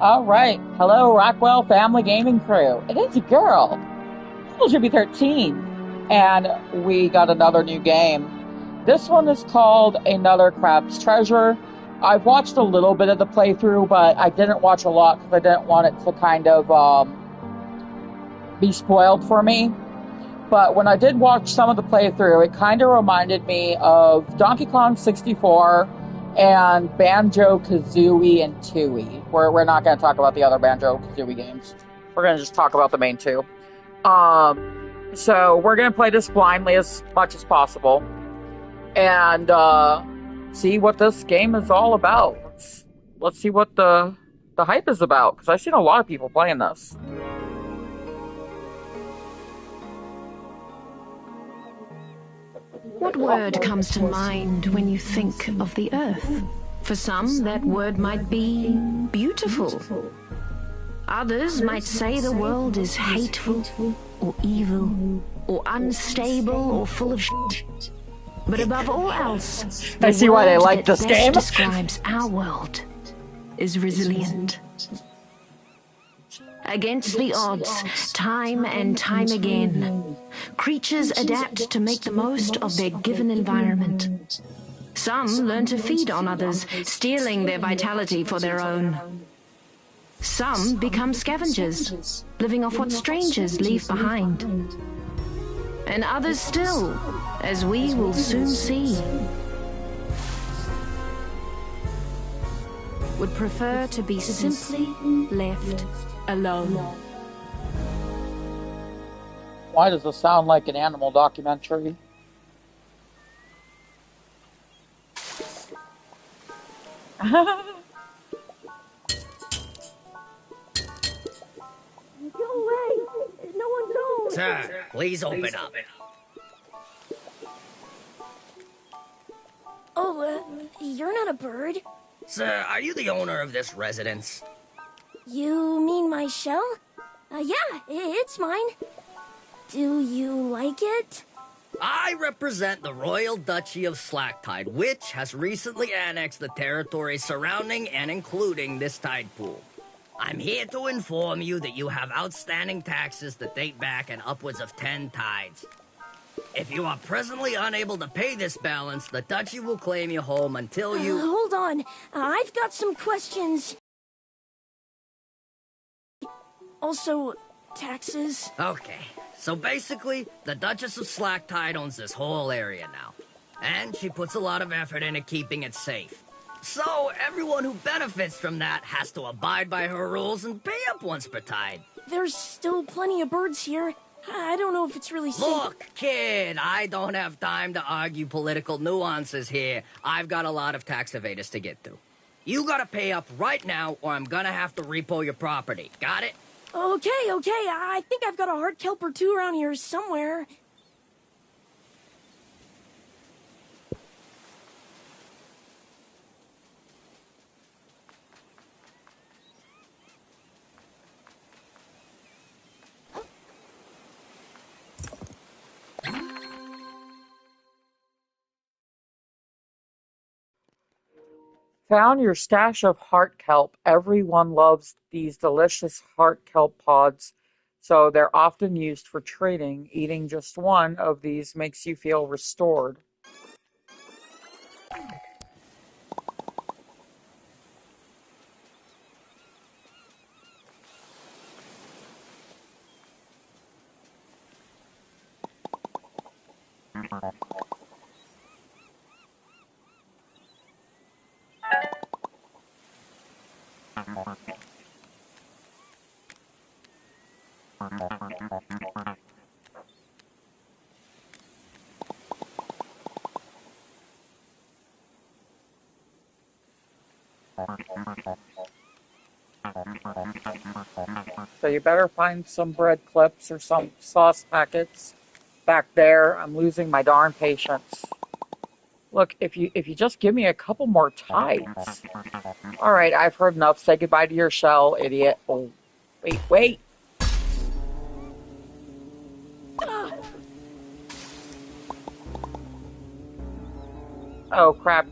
All right. Hello, Rockwell Family Gaming Crew. It is a girl, noblesruby13, and we got another new game. This one is called Another Crab's Treasure. I've watched a little bit of the playthrough, but I didn't watch a lot because I didn't want it to kind of be spoiled for me. But when I did watch some of the playthrough, it kind of reminded me of Donkey Kong 64 and Banjo-Kazooie and Tooie. We're not going to talk about the other Banjo-Kazooie games. We're going to just talk about the main two. So we're going to play this blindly as much as possible and see what this game is all about. Let's see what the hype is about, because I've seen a lot of people playing this. What word comes to mind when you think of the Earth? For some, that word might be beautiful. Others might say the world is hateful, or evil, or unstable, or full of shit. But above all else, I see why they like this game. Describes our world is resilient. Against the odds, time and time again, creatures adapt to make the most of their given environment. Some learn to feed on others, stealing their vitality for their own. Some become scavengers, living off what strangers leave behind. And others still, as we will soon see, would prefer to be simply left alone. Why does this sound like an animal documentary? Go away! No one's home! Sir, please open up. Oh, you're not a bird. Sir, are you the owner of this residence? You mean my shell? Yeah, it's mine. Do you like it? I represent the Royal Duchy of Slacktide, which has recently annexed the territory surrounding and including this tide pool. I'm here to inform you that you have outstanding taxes that date back in upwards of 10 tides. If you are presently unable to pay this balance, the Duchy will claim you home until you... Hold on. I've got some questions. Also, taxes. Okay, so basically, the Duchess of Slacktide owns this whole area now. And she puts a lot of effort into keeping it safe. So, everyone who benefits from that has to abide by her rules and pay up once per tide. There's still plenty of birds here. I don't know if it's really safe. Look, kid, I don't have time to argue political nuances here. I've got a lot of tax evaders to get through. You gotta pay up right now, or I'm gonna have to repo your property. Got it? Okay. I think I've got a hard kelp or two around here somewhere. Found your stash of heart kelp. Everyone loves these delicious heart kelp pods, so they're often used for trading. Eating just one of these makes you feel restored. So you better find some bread clips or some sauce packets back there. I'm losing my darn patience. Look, if you just give me a couple more tides. All right, I've heard enough. Say goodbye to your shell, idiot. Oh, wait. Oh, crap.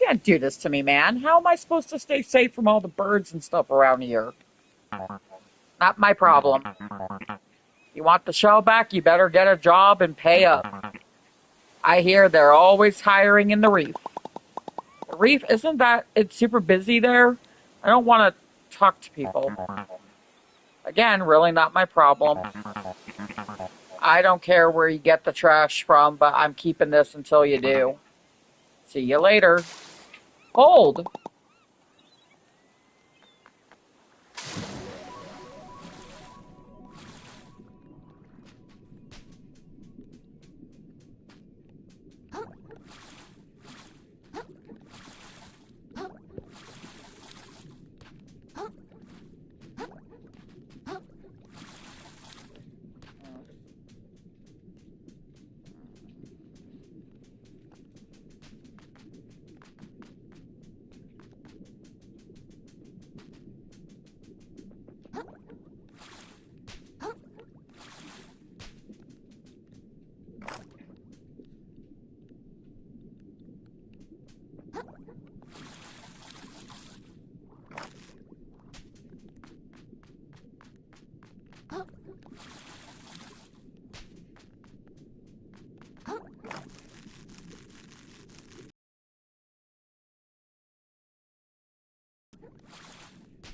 can't do this to me, man. How am I supposed to stay safe from all the birds and stuff around here? Not my problem. You want the shell back, you better get a job and pay up. I hear they're always hiring in the reef. The reef, isn't that, it's super busy there? I don't want to talk to people. Again, really not my problem. I don't care where you get the trash from, but I'm keeping this until you do. See you later. Hold!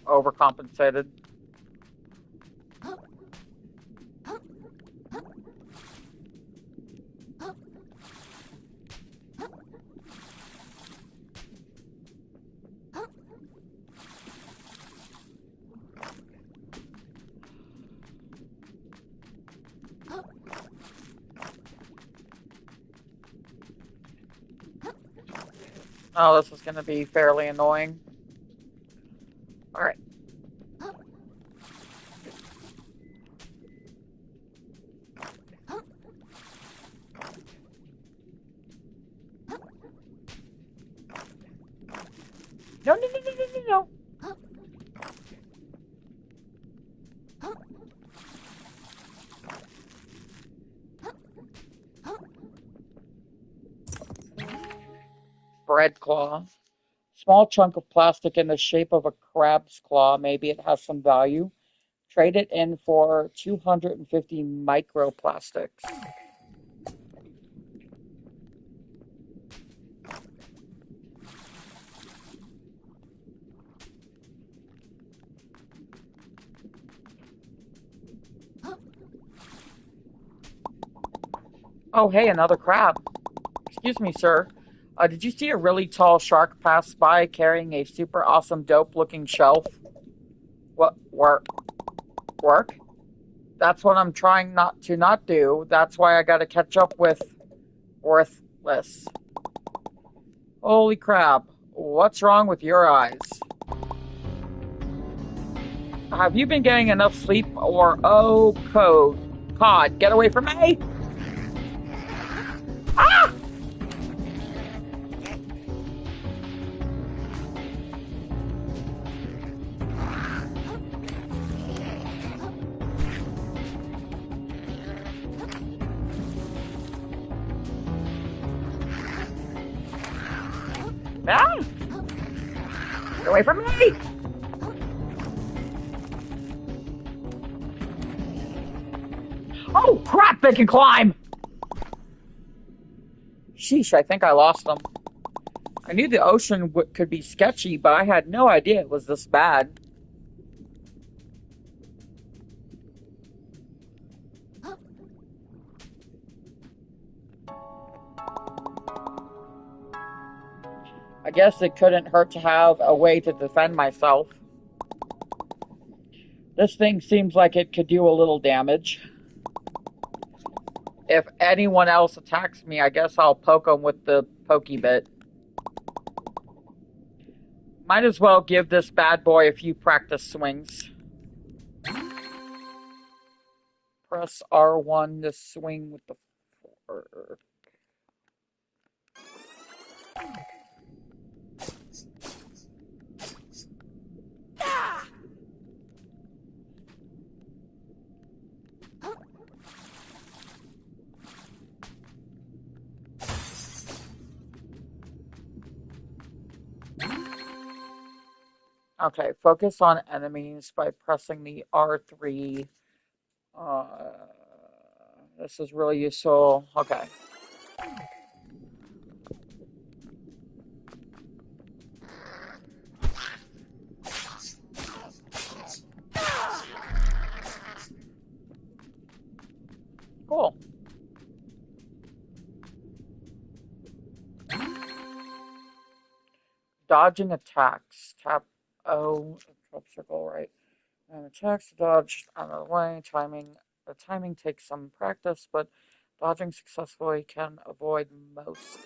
Overcompensated. Oh, this is going to be fairly annoying. Alright. No, no, no, no, no, no, no. Bread claw. Small chunk of plastic in the shape of a crab's claw. Maybe it has some value. Trade it in for 250 microplastics. Oh, hey, another crab. Excuse me, sir. Did you see a really tall shark pass by carrying a super awesome dope-looking shelf? What, work? Work? That's what I'm trying not do. That's why I gotta catch up with worthless. Holy crap. What's wrong with your eyes? Have you been getting enough sleep or oh cod, get away from me! Ah! Ah! Get away from me! Oh crap, they can climb! Sheesh, I think I lost them. I knew the ocean could be sketchy, but I had no idea it was this bad. I guess it couldn't hurt to have a way to defend myself. This thing seems like it could do a little damage. If anyone else attacks me, I guess I'll poke them with the pokey bit. Might as well give this bad boy a few practice swings. Press R1 to swing with the... Okay, focus on enemies by pressing the R3. Uh, this is really useful. Okay. Cool. Dodging attacks. Tap O, drop circle, right? And attacks to dodge out of the way. Timing. The timing takes some practice, but dodging successfully can avoid most.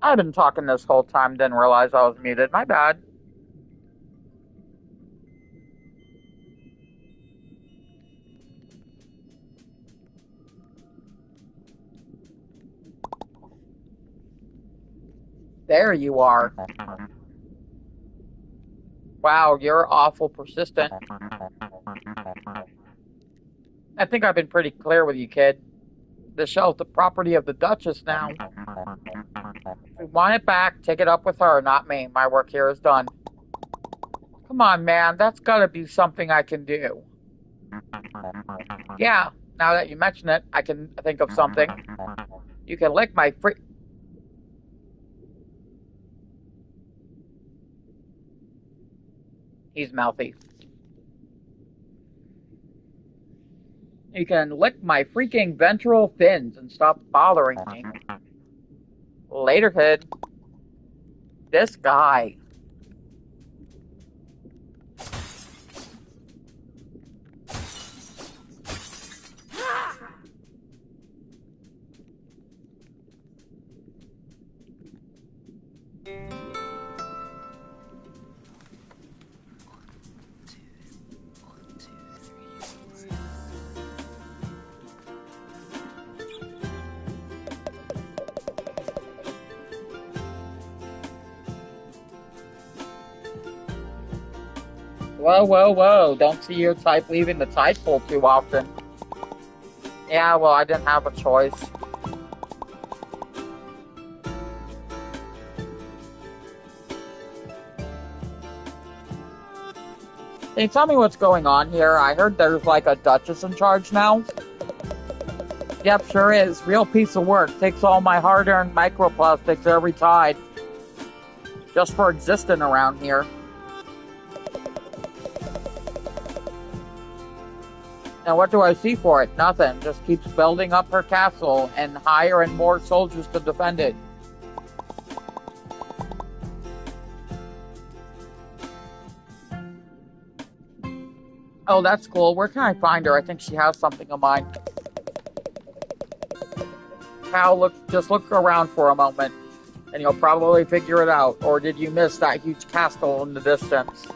I've been talking this whole time, didn't realize I was muted. My bad. There you are. Wow, you're awful persistent. I think I've been pretty clear with you, kid. The shell's the property of the Duchess now. If you want it back, take it up with her, not me. My work here is done. Come on, man, that's gotta be something I can do. Yeah, now that you mention it, I can think of something. You can lick my free... He's mouthy. You can lick my freaking ventral fins and stop bothering me. Later, kid. This guy. Whoa, whoa, whoa. Don't see your type leaving the tide pool too often. Yeah, well, I didn't have a choice. Can you tell me what's going on here? I heard there's like a Duchess in charge now. Yep, sure is. Real piece of work. Takes all my hard-earned microplastics every tide. Just for existing around here. Now what do I see for it? Nothing. Just keeps building up her castle and hiring more soldiers to defend it. Oh, that's cool. Where can I find her? I think she has something of mine. Cal, just look around for a moment, and you'll probably figure it out. Or did you miss that huge castle in the distance?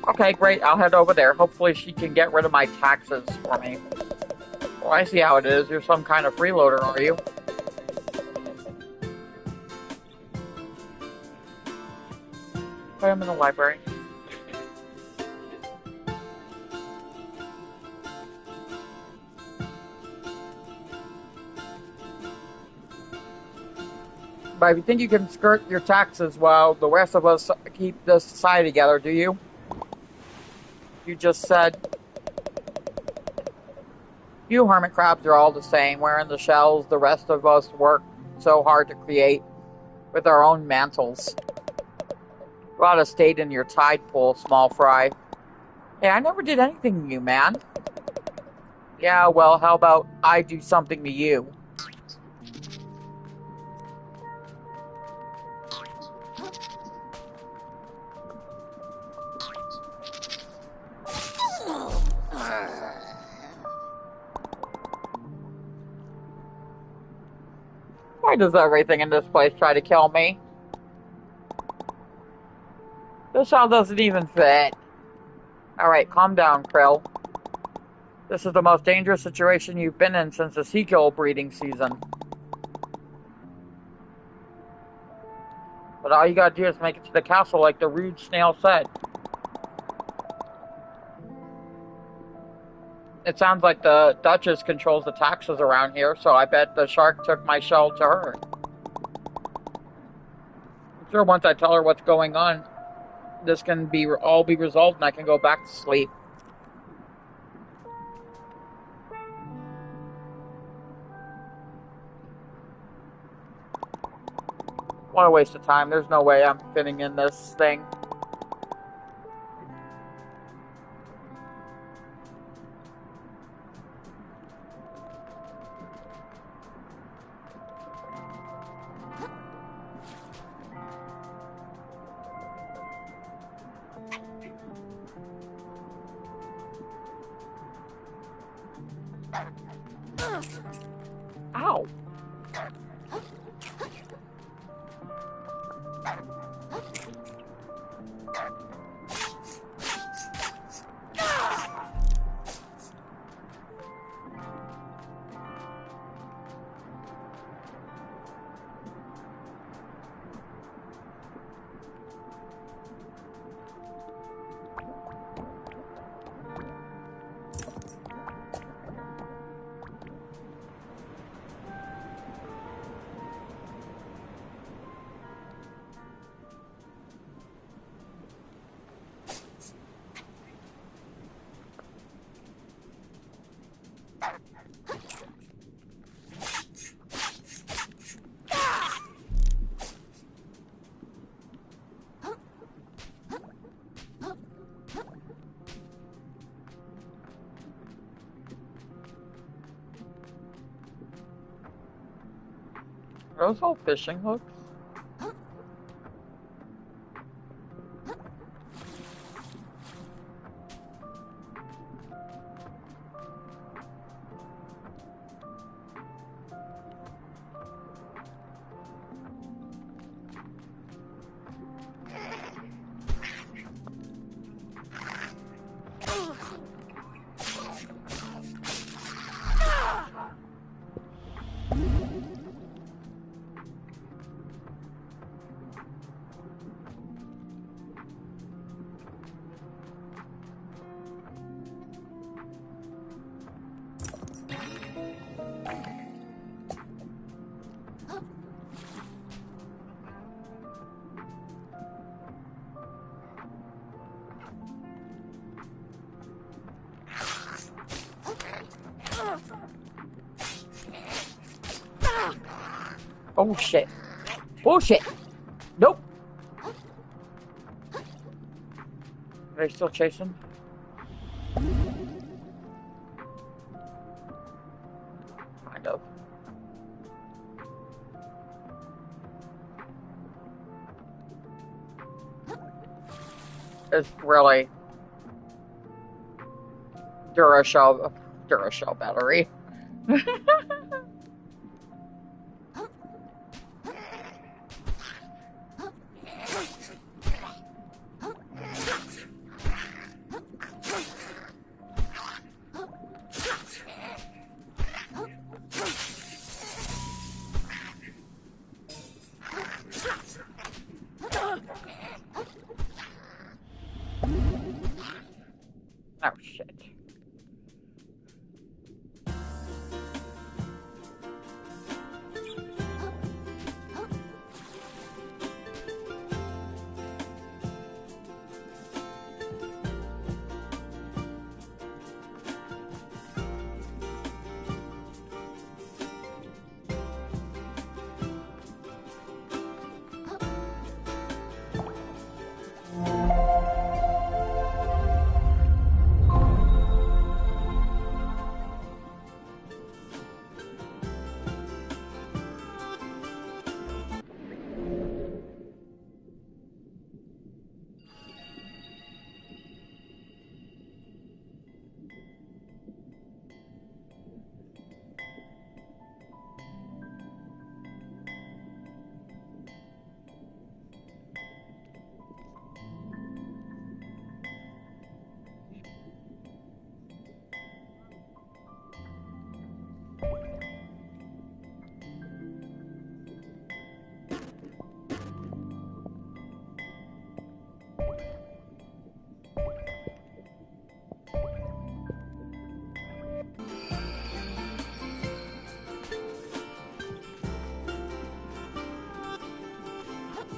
Okay, great. I'll head over there. Hopefully she can get rid of my taxes for me. Well, I see how it is. You're some kind of freeloader, are you? Put him in the library. But if you think you can skirt your taxes while the rest of us keep this society together, do you? You just said... You hermit crabs are all the same, wearing the shells the rest of us work so hard to create with our own mantles. You ought to stayed in your tide pool, small fry. Hey, I never did anything to you, man. Yeah, well, how about I do something to you? Why does everything in this place try to kill me? This shell doesn't even fit. Alright, calm down, Krill. This is the most dangerous situation you've been in since the seagull breeding season. But all you gotta do is make it to the castle like the rude snail said. It sounds like the Duchess controls the taxes around here, so I bet the shark took my shell to her. I'm sure once I tell her what's going on, this can all be resolved and I can go back to sleep. What a waste of time. There's no way I'm fitting in this thing. Ow. those all fishing hooks? Oh shit. Bullshit. Nope. Are they still chasing? Kind of. It's really Duracell battery. Oh shit.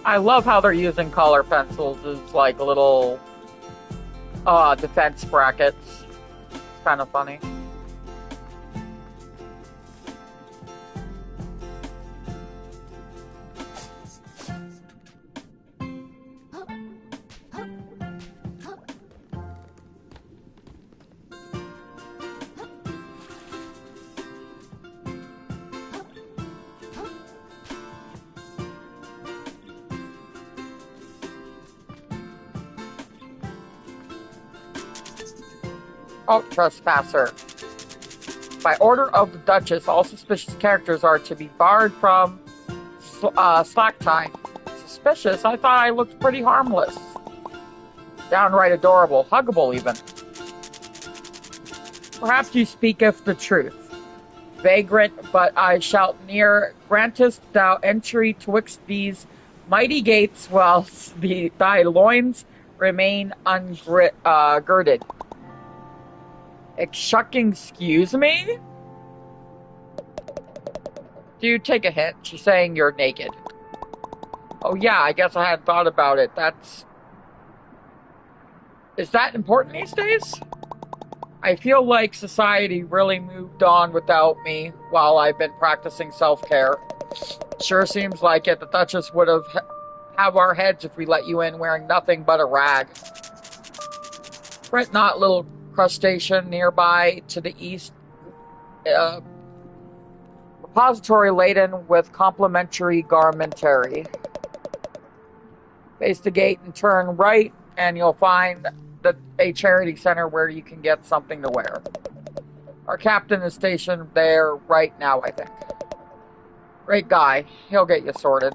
I love how they're using color pencils as like little defense brackets. It's kind of funny. Oh, trespasser. By order of the Duchess, all suspicious characters are to be barred from slack time. Suspicious? I thought I looked pretty harmless. Downright adorable. Huggable, even. Perhaps you speaketh the truth. Vagrant, but I shall near grantest thou entry twixt these mighty gates whilst thy loins remain ungirded. Excuse me? Dude, take a hint. She's saying you're naked. Oh yeah, I guess I hadn't thought about it. Is that important these days? I feel like society really moved on without me while I've been practicing self-care. Sure seems like it. The Duchess would have our heads if we let you in wearing nothing but a rag. Fret not, little crustacean nearby to the east. repository laden with complimentary garmentary. Face the gate and turn right, and you'll find a charity center where you can get something to wear. Our captain is stationed there right now, I think. Great guy. He'll get you sorted.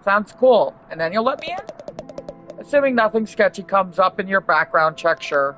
Sounds cool. And then you'll let me in? Assuming nothing sketchy comes up in your background check, sure.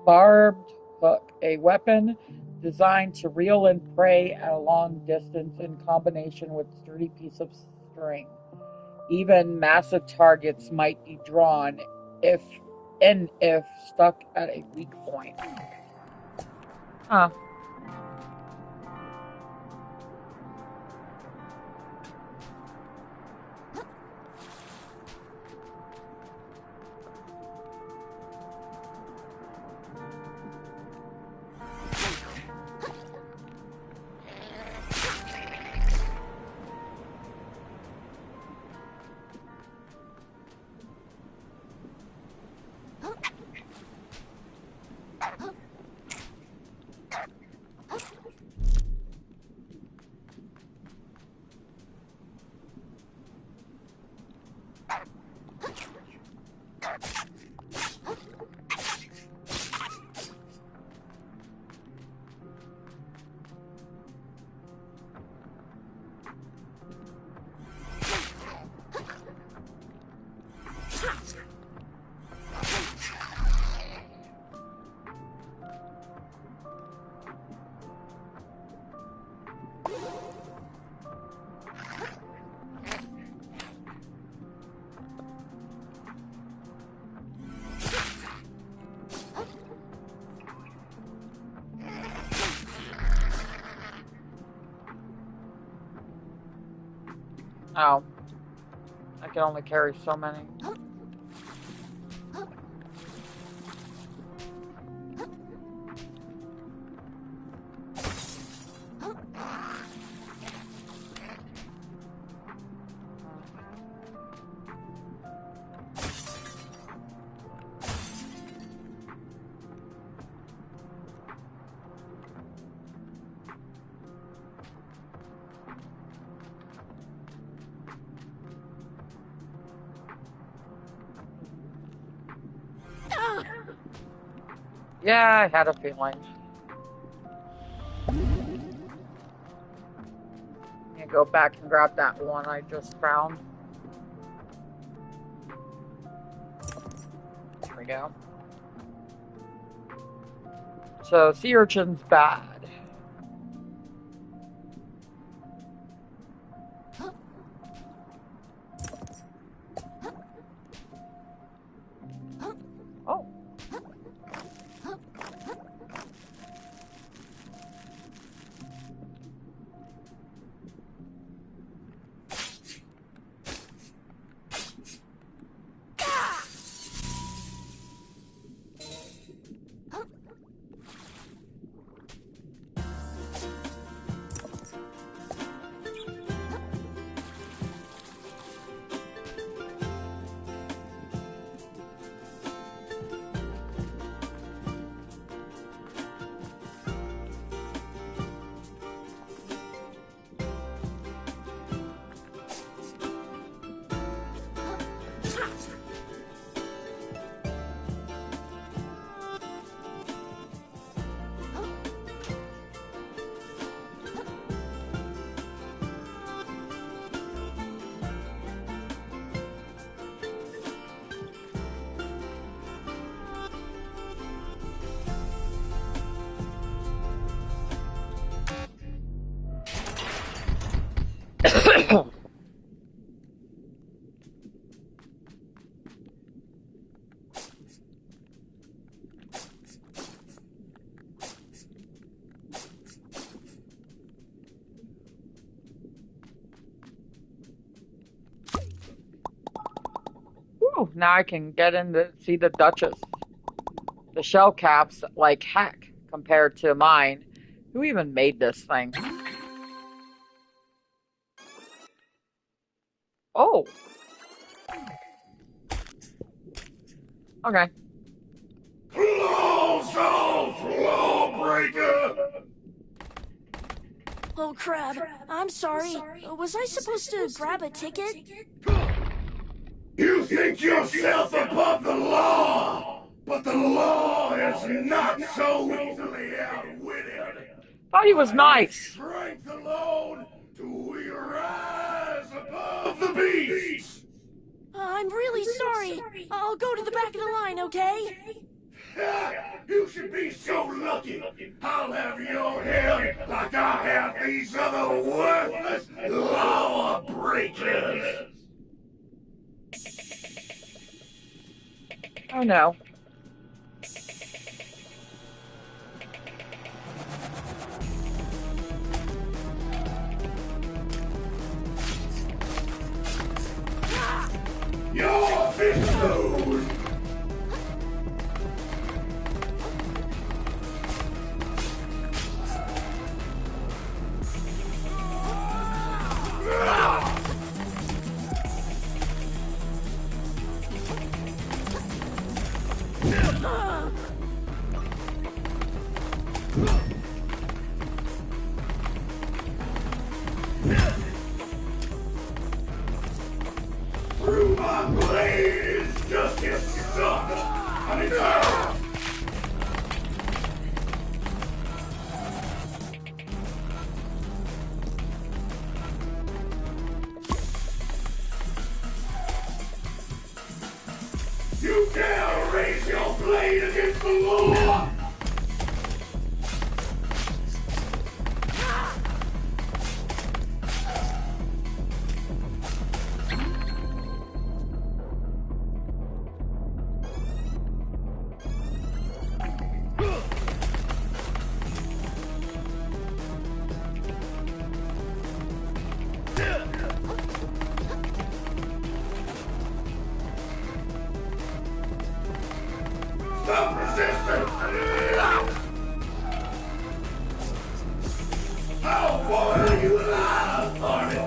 Barbed hook, a weapon designed to reel in prey at a long distance in combination with sturdy piece of string. Even massive targets might be drawn if stuck at a weak point. Huh. Oh. I can only carry so many. Yeah, I had a feeling. You go back and grab that one I just found. There we go. So, sea urchin's bad. Oh. Whew, now I can get in to see the Duchess. The shell caps like heck compared to mine. Who even made this thing? Oh, okay. Close off, lawbreaker! Oh crap, I'm sorry. Was I supposed to grab a ticket? You think yourself above the law, but the law is not so easily outwitted. Thought he was By its nice. strength alone do we rise above the beasts. I'm really sorry. I'll go to the back of the line, okay? You should be so lucky. I'll have your head like I have these other worthless lawbreakers. Oh no. Your pistols! Through my blade is justice, son! I mean, you dare raise your blade against the law! Stop resisting! How far are you alive, Barney?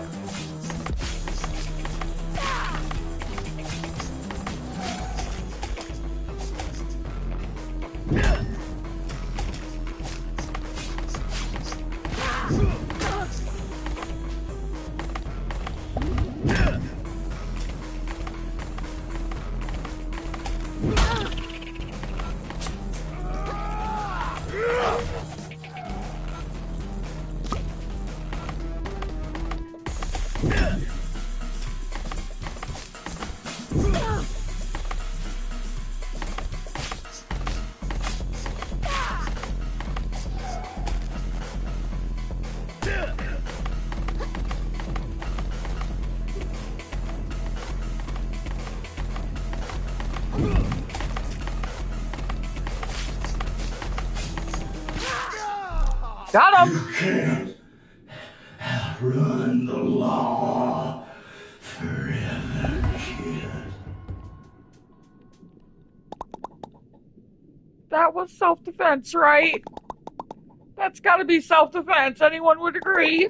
Got You him! can't outrun the law forever, kid. That was self-defense, right? That's gotta be self-defense. Anyone would agree.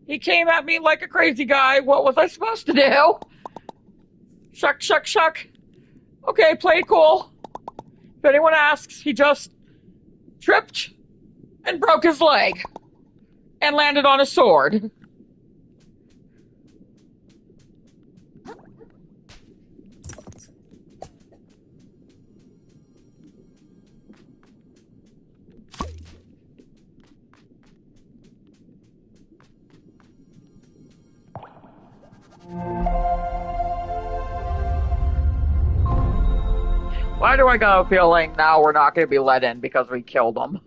He came at me like a crazy guy. What was I supposed to do? Shuck, shuck, shuck. Okay, play it cool. If anyone asks, he just tripped and broke his leg and landed on a sword. Why do I got a feeling now we're not going to be let in because we killed him?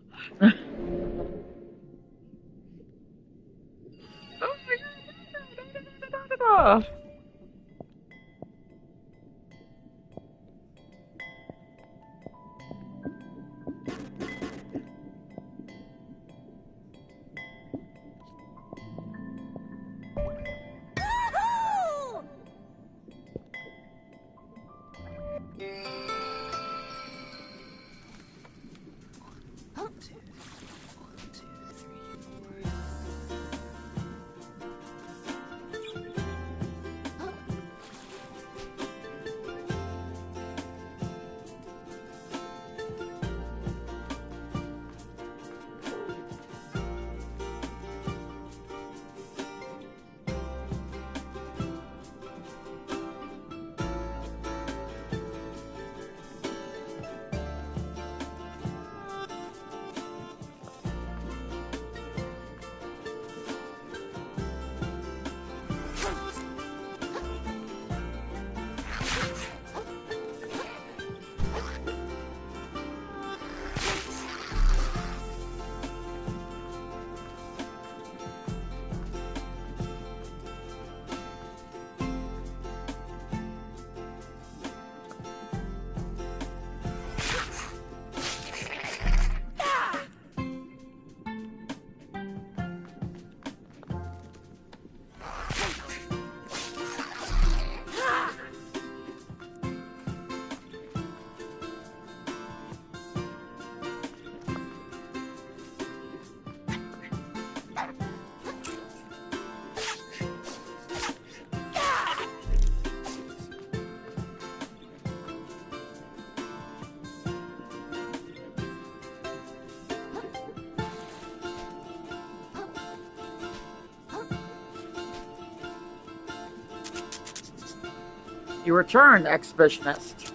You returned, exhibitionist.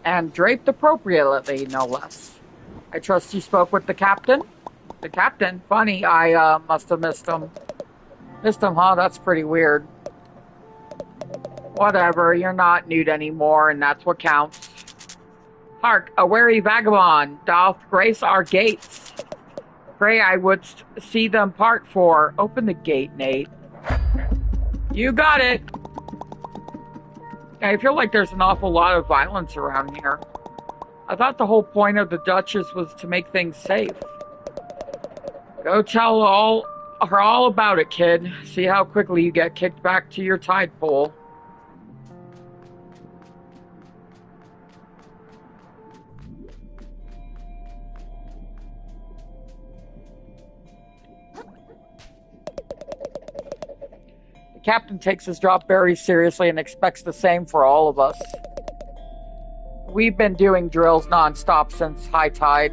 And draped appropriately, no less. I trust you spoke with the captain? The captain? Funny, I must have missed him. Missed him, huh? That's pretty weird. Whatever, you're not nude anymore, and that's what counts. Hark, a wary vagabond doth grace our gates. Pray I would see them part for. Open the gate, Nate. You got it! I feel like there's an awful lot of violence around here. I thought the whole point of the Duchess was to make things safe. Go tell her all about it, kid. See how quickly you get kicked back to your tide pool. The captain takes his job very seriously and expects the same for all of us. We've been doing drills nonstop since high tide.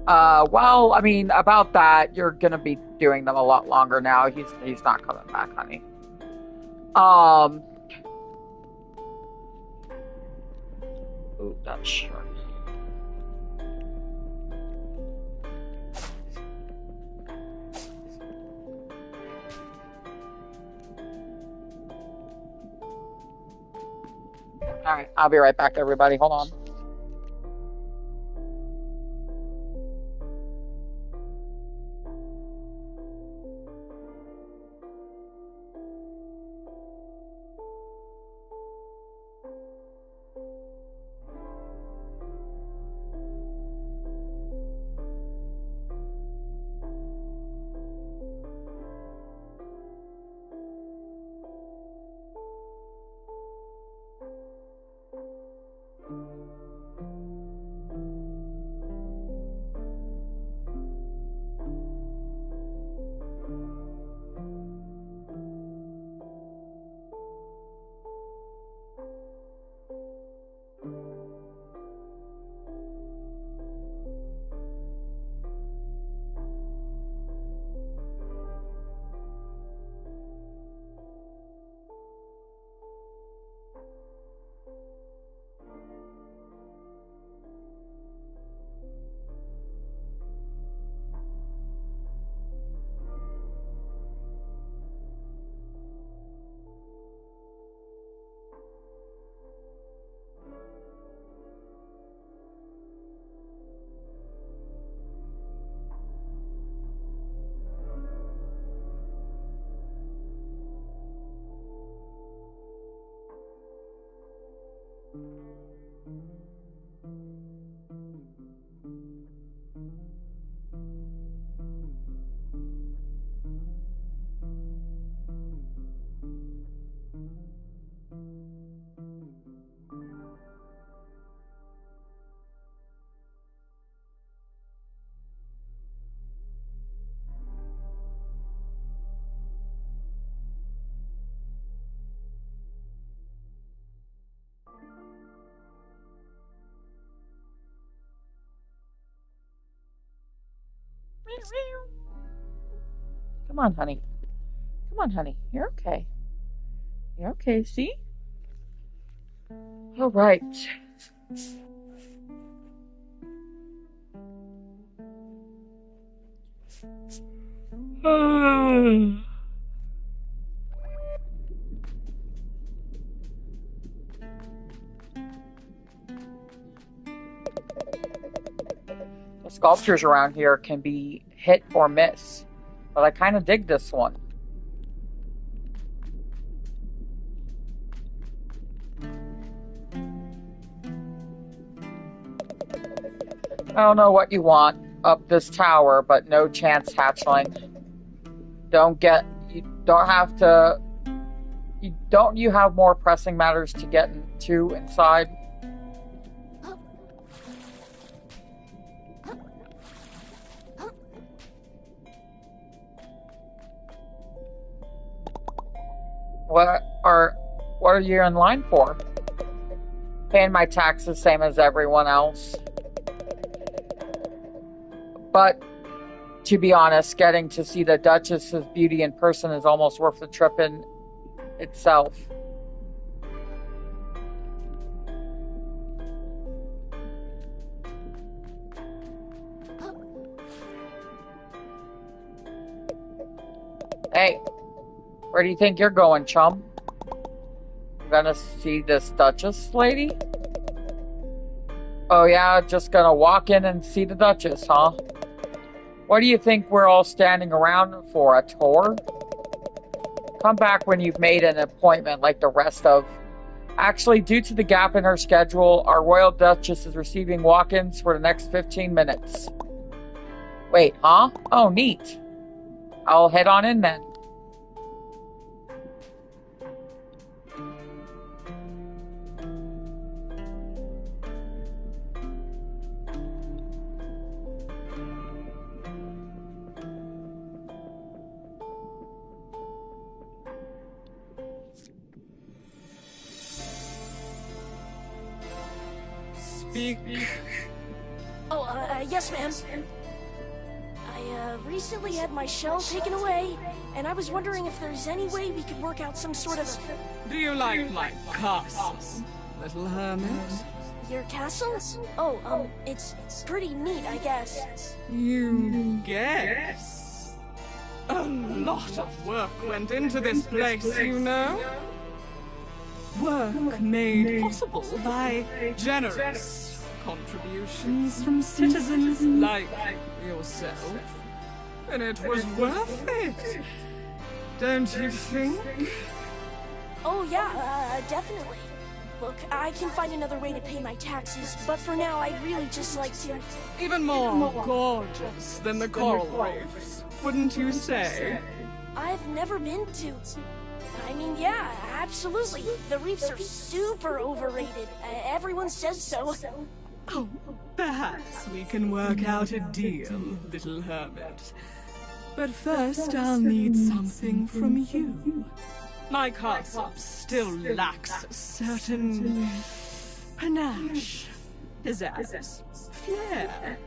Well, I mean, about that, you're gonna be doing them a lot longer now. He's not coming back, honey. Ooh, that's short. Alright, I'll be right back, everybody. Hold on. Come on, honey. Come on, honey. You're okay. You're okay, see? All right. The sculptures around here can be hit or miss, but I kind of dig this one. I don't know what you want up this tower, but no chance, hatchling. Don't you have more pressing matters to get into inside? What are you in line for? Paying my taxes same as everyone else. But to be honest, getting to see the Duchess's beauty in person is almost worth the trip in itself. Hey, where do you think you're going, chum? I'm gonna see this Duchess lady? Oh yeah, just gonna walk in and see the Duchess, huh? What do you think we're all standing around for, a tour? Come back when you've made an appointment like the rest of... Actually, due to the gap in her schedule, our Royal Duchess is receiving walk-ins for the next 15 minutes. Wait, huh? Oh, neat. I'll head on in then. Speak. Oh, yes, ma'am. I recently had my shell taken away, and I was wondering if there's any way we could work out some sort of... Do you like my castle, little hermit? Your castle? Oh, it's pretty neat, I guess. You guess? A lot of work went into this place, you know? Work made possible by generous contributions from citizens like yourself. And it was worth it, don't you think? Oh, yeah, definitely. Look, I can find another way to pay my taxes, but for now, I'd really just like to... Even more gorgeous than the coral reefs, wouldn't you say? I've never been to... I mean, yeah, absolutely. The reefs are super overrated. Everyone says so. Oh, perhaps we can work out a deal, little hermit. But first, I'll need something from you. My castle still lacks a certain panache, pizzazz, flair,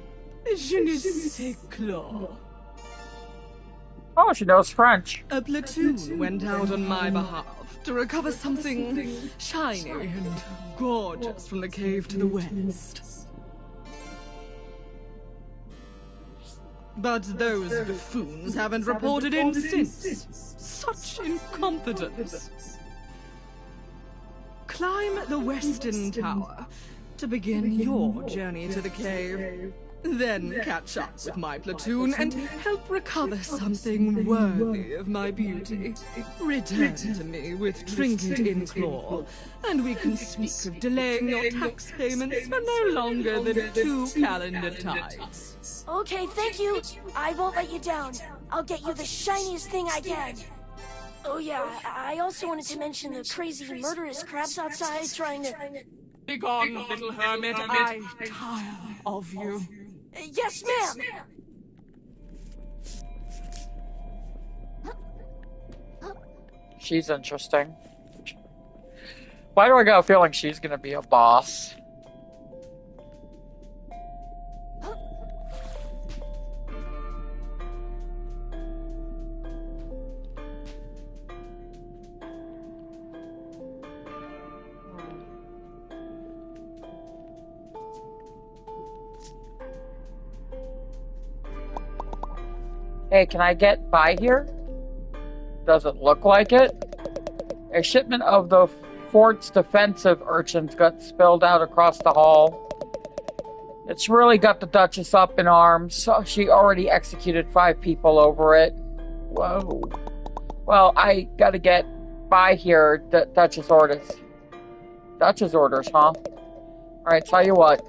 je ne sais quoi. Oh, she knows French. A platoon went out on my behalf to recover something shiny and gorgeous from the cave to the west. But those buffoons haven't reported in since. Such incompetence. Climb the western tower to begin your journey to the cave. Then catch up with my platoon and help recover something worthy of my beauty. Return to me with trinket in claw, and we can speak of delaying your tax payments for no longer than 2 calendar tides. Okay, thank you. I won't let you down. I'll get you the shiniest thing I can. Oh yeah, I also wanted to mention the crazy murderous crabs outside trying to... Begone, little hermit, I tire of you. Yes, ma'am! She's interesting. Why do I got a feeling she's gonna be a boss? Hey, can I get by here? Doesn't look like it. A shipment of the fort's defensive urchins got spilled out across the hall. It's really got the Duchess up in arms. She already executed 5 people over it. Whoa. Well, I gotta get by here. Duchess orders. Duchess orders, huh? Alright, tell you what.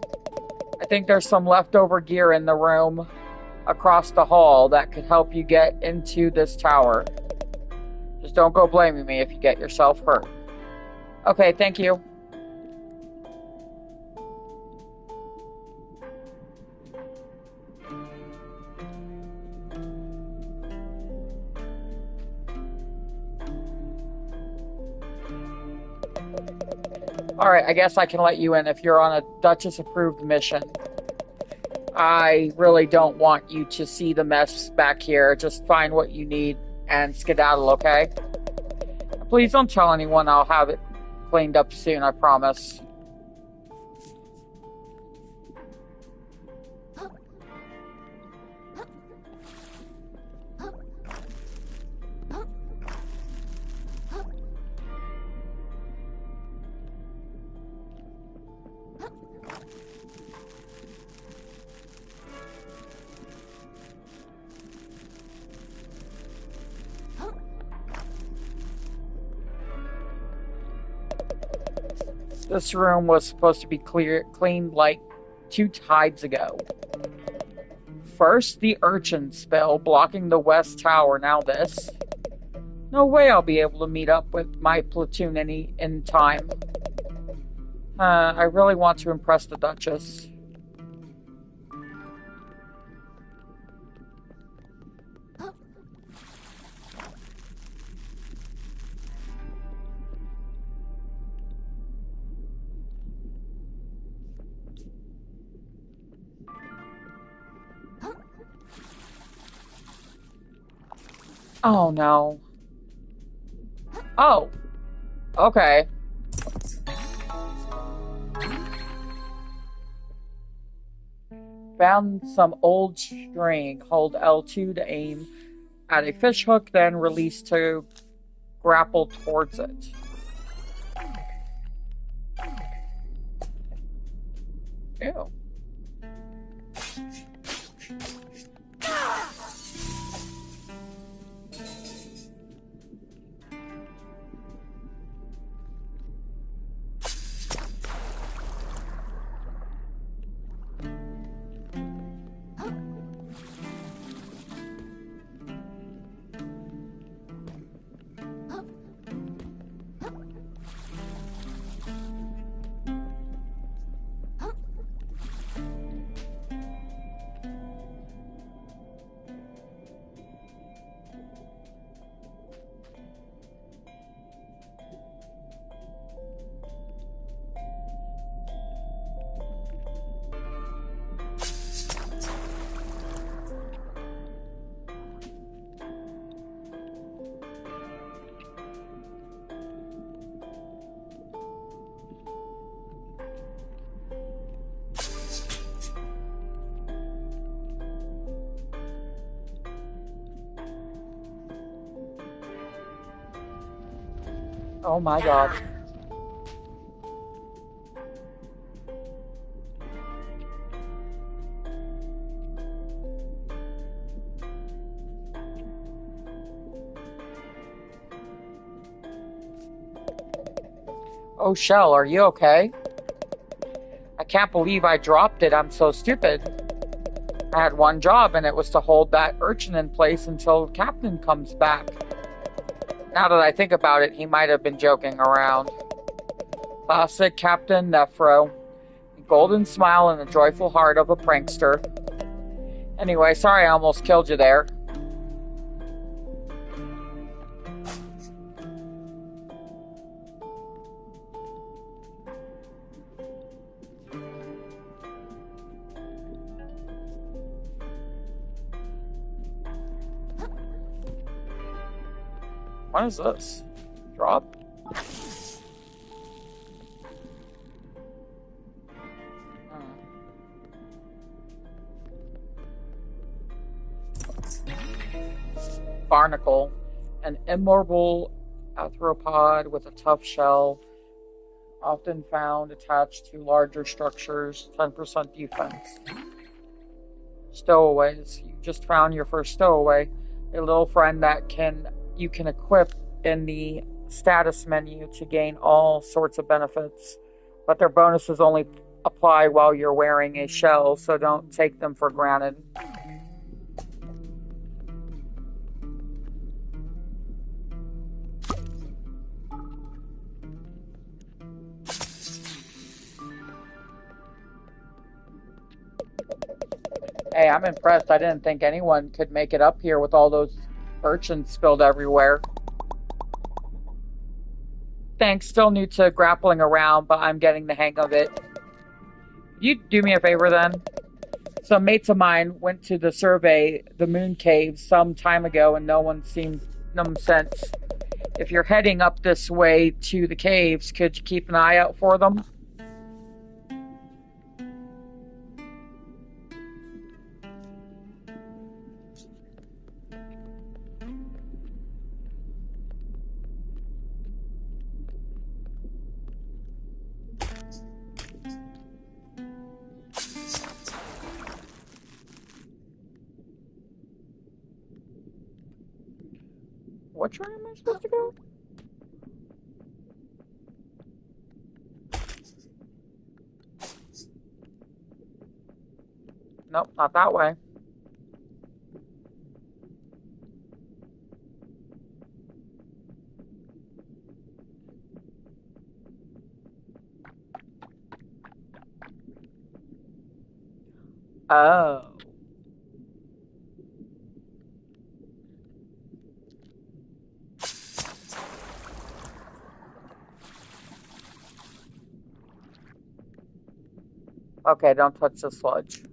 I think there's some leftover gear in the room across the hall that could help you get into this tower. Just don't go blaming me if you get yourself hurt. Okay, thank you. Alright, I guess I can let you in if you're on a Duchess-approved mission. I really don't want you to see the mess back here. Just find what you need and skedaddle, okay? Please don't tell anyone. I'll have it cleaned up soon, I promise. This room was supposed to be cleaned like 2 tides ago. First, the urchin spill blocking the west tower, now this. No way I'll be able to meet up with my platoon in time. I really want to impress the Duchess. Oh no. Oh. Okay. Found some old string. Hold L2 to aim at a fish hook, then release to grapple towards it. Ew. Oh my god. Oh, Shell, are you okay? I can't believe I dropped it. I'm so stupid. I had one job, and it was to hold that urchin in place until Captain comes back. Now that I think about it, he might have been joking around. Classic Captain Nephro. A golden smile and the joyful heart of a prankster. Anyway, sorry I almost killed you there. What is this? Drop? Barnacle, an immobile arthropod with a tough shell, often found attached to larger structures, 10% defense. Stowaways. You just found your first stowaway, a little friend that you can equip in the status menu to gain all sorts of benefits, but their bonuses only apply while you're wearing a shell, so don't take them for granted. Hey, I'm impressed. I didn't think anyone could make it up here with all those urchins spilled everywhere. Thanks, still new to grappling around, but I'm getting the hang of it. You do me a favor then? Some mates of mine went to survey the moon caves some time ago and no one seen them since. If you're heading up this way to the caves, could you keep an eye out for them? Which way am I supposed to go? Nope, not that way. Oh. Okay, don't touch the sludge.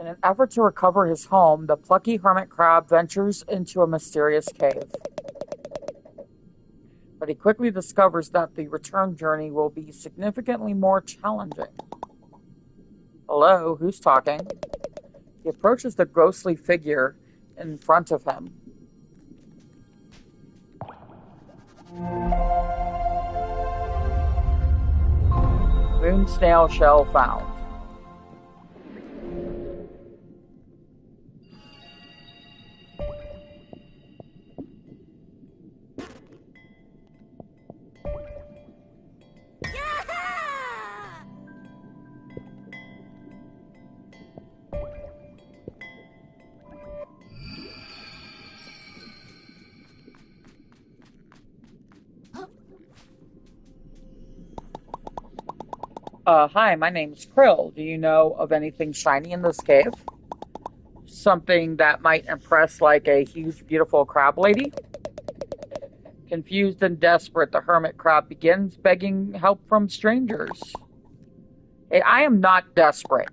In an effort to recover his home, the plucky hermit crab ventures into a mysterious cave. But he quickly discovers that the return journey will be significantly more challenging. Hello, who's talking? He approaches the ghostly figure in front of him. Moon snail shell found. Hi, my name's Krill. Do you know of anything shiny in this cave? Something that might impress, like a huge, beautiful crab lady? Confused and desperate, the hermit crab begins begging help from strangers. Hey, I am not desperate.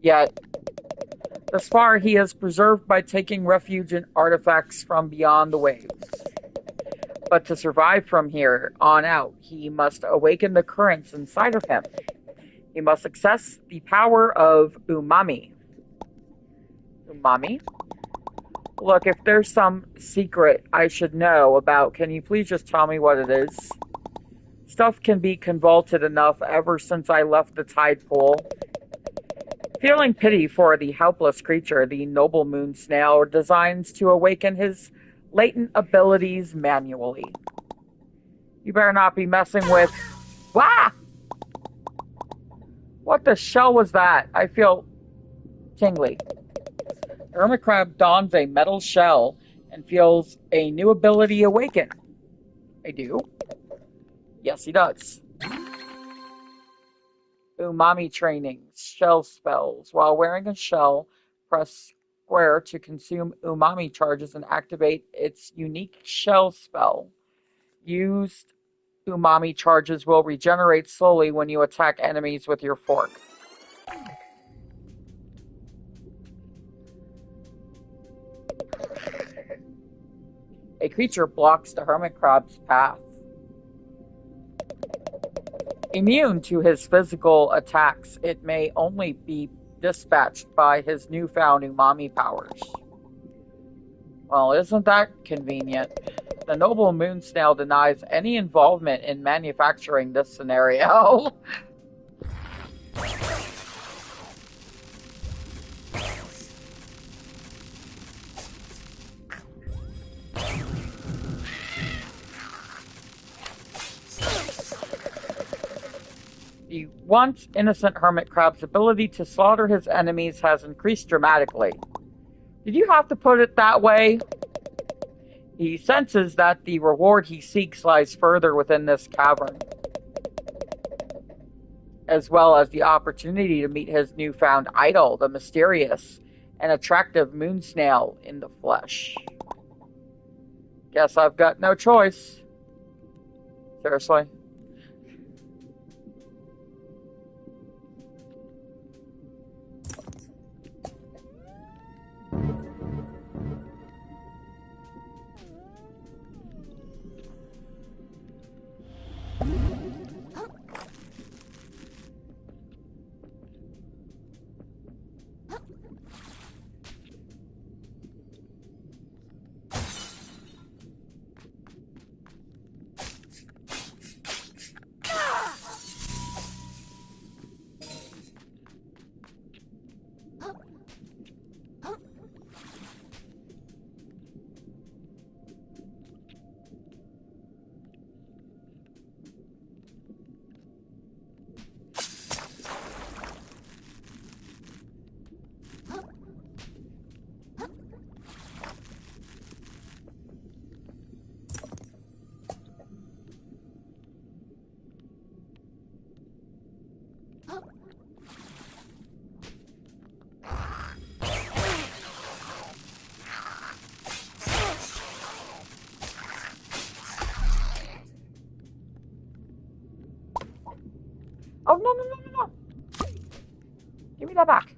Yet, thus far, he is preserved by taking refuge in artifacts from beyond the waves. But to survive from here on out, he must awaken the currents inside of him. He must access the power of umami. Umami? Look, if there's some secret I should know about, can you please just tell me what it is? Stuff can be convoluted enough ever since I left the tide pool. Feeling pity for the helpless creature, the noble moon snail designs to awaken his latent abilities manually. You better not be messing with... Wah! What the shell was that? I feel tingly. The hermit crab dons a metal shell and feels a new ability awaken. I do? Yes, he does. Umami training. Shell spells. While wearing a shell, press square to consume umami charges and activate its unique shell spell. Used umami charges will regenerate slowly when you attack enemies with your fork. A creature blocks the hermit crab's path. Immune to his physical attacks, it may only be dispatched by his newfound umami powers. Well, isn't that convenient? The noble moon snail denies any involvement in manufacturing this scenario. The once innocent hermit crab's ability to slaughter his enemies has increased dramatically. Did you have to put it that way? He senses that the reward he seeks lies further within this cavern. as well as the opportunity to meet his newfound idol, the mysterious and attractive moon snail in the flesh. Guess I've got no choice. Seriously. Oh, no, no, no, no, no. Give me that back.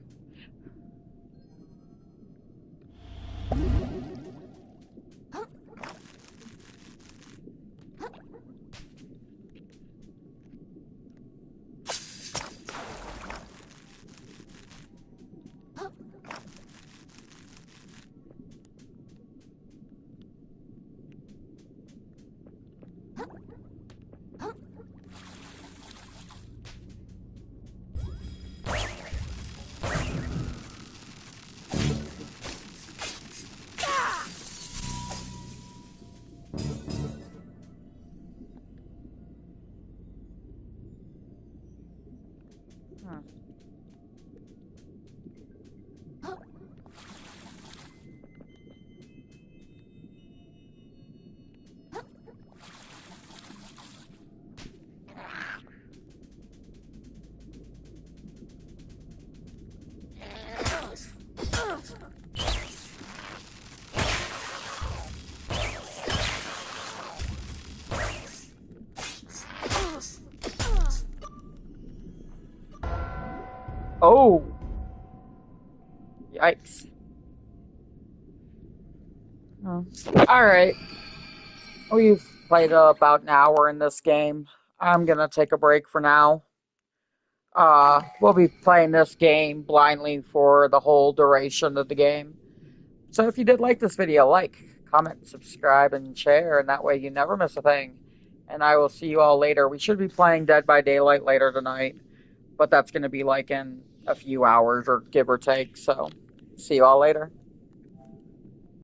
Oh. Yikes. Oh. Alright. We've played about an hour in this game. I'm gonna take a break for now. We'll be playing this game blindly for the whole duration of the game. So if you did like this video, like, comment, subscribe, and share, and that way you never miss a thing. And I will see you all later. We should be playing Dead by Daylight later tonight, but that's going to be like in a few hours or give or take. So see you all later.